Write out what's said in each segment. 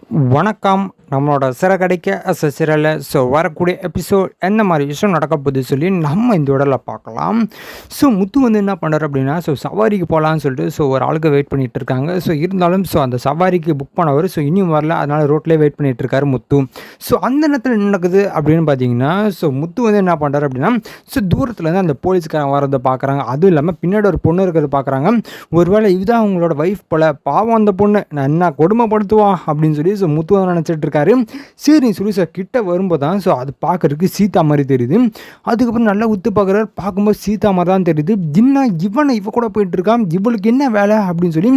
வணக்கம். நம்மளோட சிறகடிக்க சிறல வரக்கூடிய எபிசோட் எந்த மாதிரி விஷயம் நடக்க போகுது சொல்லி நம்ம இந்த உடலில் பார்க்கலாம். முத்து வந்து என்ன பண்ணுறாரு அப்படின்னா, சவாரிக்கு போகலான்னு சொல்லிட்டு ஒரு ஆளுக்கு வெயிட் பண்ணிகிட்டு இருக்காங்க. இருந்தாலும் அந்த சவாரிக்கு புக் பண்ணவர் இன்னும் வரல. அதனால் ரோட்லேயே வெயிட் பண்ணிகிட்டு இருக்காரு முத்து. அந்த நேரத்தில் என்ன நடக்குது அப்படின்னு பார்த்தீங்கன்னா, முத்து வந்து என்ன பண்ணுறாரு அப்படின்னா, தூரத்துலேருந்து அந்த போலீஸ்காரன் வரதை பார்க்குறாங்க. அதுவும் இல்லாமல் பின்னாடி ஒரு பொண்ணு இருக்கிறத பார்க்குறாங்க. ஒருவேளை இதுதான் அவங்களோட ஒய்ஃப் போல், பாவம் அந்த பொண்ணு நான் என்ன கொடுமைப்படுத்துவான் அப்படின்னு சொல்லி முத்து வந்து நினச்சிட்டு இருக்காரு. சரி சொல்லி கிட்ட வரும்போது தான் அது பார்க்கறதுக்கு சீதா மாதிரி தெரியுது. அதுக்கப்புறம் நல்லா உத்து பார்க்குறாரு. பார்க்கும்போது சீதா மாதிரி தான் தெரியுது. இவ கூட போயிட்டு இருக்கான், இவளுக்கு என்ன வேலை அப்படின்னு சொல்லி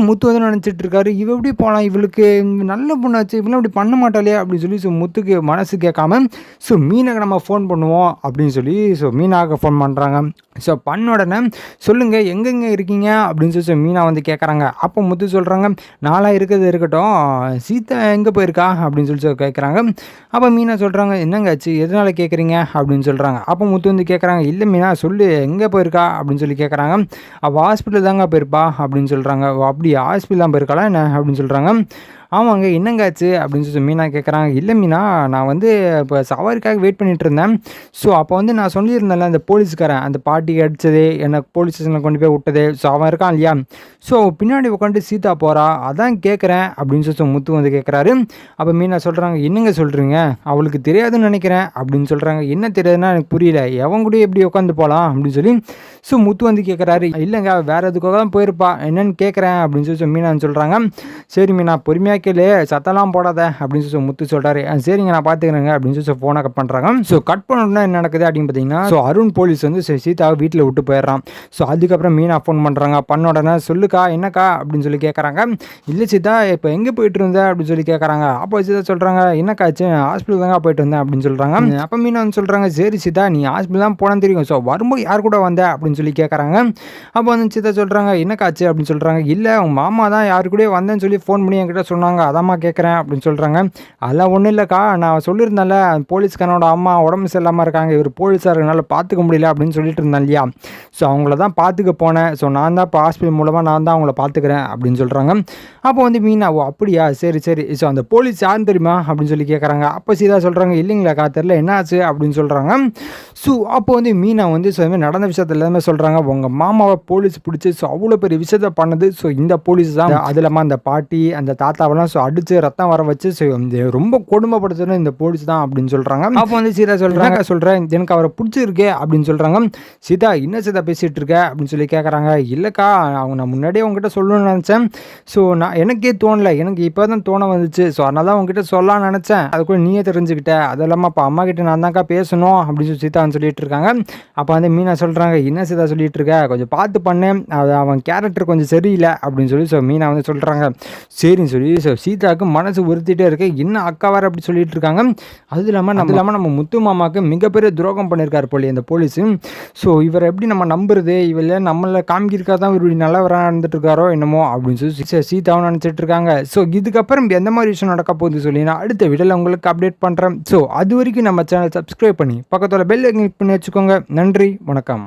முத்து வந்து நினச்சிட்டு இருக்காரு. இவ எப்படி போகலாம், இவளுக்கு நல்ல பொண்ணாச்சு, இவளும் இப்படி பண்ண மாட்டாளே அப்படின்னு சொல்லி முத்துக்கு மனசு கேட்காம மீனாக்கு நம்ம ஃபோன் பண்ணுவோம் அப்படின்னு சொல்லி மீனாவுக்கு ஃபோன் பண்ணுறாங்க. பண்ண உடனே சொல்லுங்கள் எங்கெங்கே இருக்கீங்க அப்படின்னு சொல்லி மீனா வந்து கேட்குறாங்க. அப்போ முத்து சொல்கிறாங்க, நாளாக இருக்கிறது இருக்கட்டும், சீதா எங்கே போயிருக்கா அப்படின்னு சொல்லி கேட்குறாங்க. அப்போ மீனா சொல்கிறாங்க, என்னங்க ஆச்சு, எதனால் கேட்குறீங்க அப்படின்னு சொல்கிறாங்க. அப்போ முத்து வந்து கேட்குறாங்க, இல்லை மீனா சொல்லு எங்கே போயிருக்கா அப்படின்னு சொல்லி கேட்குறாங்க. அவள் ஹாஸ்பிட்டல் தாங்க போயிருப்பா அப்படின்னு சொல்கிறாங்க. அப்படியா, ஹாஸ்பிட்டல் தான் போயிருக்காளா என்ன அப்படின்னு சொல்கிறாங்க. ஆமாங்க, என்னங்காச்சு அப்படின்னு சொல்லி மீனா கேட்குறாங்க. இல்லை மீனா, நான் வந்து இப்போ சவாரிக்காக வெயிட் பண்ணிகிட்டு இருந்தேன். அப்போ வந்து நான் சொல்லியிருந்தேன்ல, அந்த போலீஸ்காரன் அந்த பாட்டிக்கு அடித்தது, என்னை போலீஸ் ஸ்டேஷனில் கொண்டு போய் விட்டது, அவன் இருக்கான் இல்லையா, பின்னாடி உட்காந்து சீதா போகிறா, அதான் கேட்குறேன் அப்படின்னு சொல்லி முத்து வந்து கேட்குறாரு. அப்போ மீனா சொல்கிறாங்க, என்னங்க சொல்கிறீங்க, அவளுக்கு தெரியாதுன்னு நினைக்கிறேன் அப்படின்னு சொல்கிறாங்க. என்ன தெரியாதுன்னா எனக்கு புரியல, எவன் கூட எப்படி உட்காந்து போகலாம் அப்படின்னு சொல்லி முத்து வந்து கேட்குறாரு. இல்லைங்க, வேறு எதுக்காக தான் போயிருப்பா, என்னன்னு கேட்குறேன் அப்படின்னு சொல்லி மீனான்னு சொல்கிறாங்க. சரி மீனா, பொறுமையாக கேளு, சத்தெல்லாம் போடாத அப்படின்னு சொல்லி முத்து சொல்கிறாரு. சரிங்க நான் பார்த்துக்கிறேங்க அப்படின்னு சொல்லி ஃபோனை கட் பண்ணுறாங்க. கட் பண்ணணும்னா என்ன நடக்குது அப்படின்னு பார்த்தீங்கன்னா, அருண் போலீஸ் வந்து சீதாவை வீட்டில் விட்டு போயிடுறான். அதுக்கப்புறம் மீனா ஃபோன் பண்ணுறாங்க. பண்ண உடனே சொல்லுக்கா என்னக்கா அப்படின்னு சொல்லி கேட்குறாங்க. இல்லை சீதா, இப்போ எங்கே போயிட்டு இருந்த அப்படின்னு சொல்லி கேட்குறாங்க. அப்போ சீதா சொல்கிறாங்க, என்னக்காச்சு, ஹாஸ்பிட்டல் தாங்க போயிட்டு வந்தேன் அப்படின்னு சொல்கிறாங்க. அப்போ மீனா வந்து சொல்கிறாங்க, சரி சீதா, நீ ஹாஸ்பிட்டல் தான் போனேன்னு தெரியும், வரும்போது யார் கூட வந்த அப்படின்னு சொல்லி கேட்குறாங்க. அப்போ வந்து சீதா சொல்கிறாங்க, என்னக்காச்சு அப்படின்னு சொல்கிறாங்க. இல்லை உங்கள் மாமா தான் யாரு கூட வந்தேன்னு சொல்லி ஃபோன் பண்ணி என்கிட்ட சொன்னாங்க, அதாம்மா கேட்குறேன் அப்படின்னு சொல்கிறாங்க. அதெல்லாம் ஒன்றும் இல்லைக்கா, நான் சொல்லியிருந்தேன்ல போலீஸ்காரனோட அம்மா உடம்பு சரியில்லாமல் இருக்காங்க, இவர் போலீஸாக இருக்கனால பார்த்துக்க முடியல அப்படின்னு சொல்லிட்டு இருந்தேன் இல்லையா, அவங்கள தான் பார்த்துக்க போனேன், நான் தான் இப்போ ஹாஸ்பிட்டல் மூலமாக நான் தான் அவங்கள பார்த்துக்கிறேன் அப்படின்னு சொல்கிறாங்க. அப்போ வந்து மீனா, ஓ அப்படியா, சரி சரி, அந்த போலீஸ் யாருன்னு தெரியுமா அப்படின்னு சொல்லி கேட்குறாங்க. அப்போ சீதா சொல்கிறாங்க, இல்லைங்களாக்கா தெரில, என்ன ஆச்சு அப்படின்னு சொல்கிறாங்க. அப்போ வந்து மீனா வந்து நடந்த விஷயத்தில் எல்லாமே சொல்கிறாங்க. உங்கள் மாமாவை போலீஸ் பிடிச்சி அவ்வளோ பெரிய விஷயத்த பண்ணது இந்த போலீஸ் தான், அது இல்லாமல் அந்த பாட்டி அந்த தாத்தாவெல்லாம் அடிச்சு ரத்தம் வர வச்சு ரொம்ப கொடுமைப்படுத்துறது இந்த போலீஸ் தான் அப்படின்னு சொல்கிறாங்க. அப்போ வந்து சீதா சொல்கிறேன் எனக்கு அவரை பிடிச்சிருக்கே அப்படின்னு சொல்கிறாங்க. சீதா, என்ன சீதா பேசிகிட்டு இருக்க அப்படின்னு சொல்லி கேட்குறாங்க. இல்லைக்கா, அவங்க நான் முன்னாடியே உங்ககிட்ட சொல்லணும்னு நினச்சேன், நான் எனக்கே தோணலை, எனக்கு இப்போ தான் தோண வந்துச்சு, அதனால தான் உங்ககிட்ட சொல்லலாம்னு நினச்சேன், அதுக்குள்ள நீயே தெரிஞ்சுக்கிட்ட, அது இல்லாமல் அப்போ அம்மா கிட்ட நான் தான்க்கா பேசணும் அப்படின்னு சொல்லி சீதா சொல்லிட்டு இருக்காங்க. அப்போ வந்து மீனா சொல்கிறாங்க, என்ன சீதா சொல்லிட்டு இருக்க, கொஞ்சம் பார்த்து பண்ணு, அது அவன் கேரக்டர் கொஞ்சம் சரியில்லை அப்படின்னு சொல்லி மீனா வந்து சொல்கிறாங்க. சரின்னு சொல்லி சீதாவுக்கு மனசு உறுத்திட்டே இருக்கு, இன்னும் அக்கா வேறு அப்படி சொல்லிட்டு இருக்காங்க. அது இல்லாமல் நம்ம முத்து மாமாவுக்கு மிகப்பெரிய துரோகம் பண்ணியிருக்காரு போலி இந்த போலீஸு. இவரை எப்படி நம்ம நம்புறது, இவரை நம்மளை காமிக்கிறதுக்காக தான் இவர் நல்லவராக நடந்துட்டு இருக்காரோ என்னமோ அப்படின்னு சொல்லி சீதாவும் நினச்சிட்டு இருக்காங்க. இதுக்கப்புறம் எந்த மாதிரி விஷயம் நடக்க போகுது சொல்லி நான் அடுத்த வீடியோவில் உங்களுக்கு அப்டேட் பண்ணுறேன். அது வரைக்கும் நம்ம சேனல் சப்ஸ்கிரைப் பண்ணி பக்கத்தில் பெல் கிளிக் பண்ணி வச்சுக்கோங்க. நன்றி, வணக்கம்.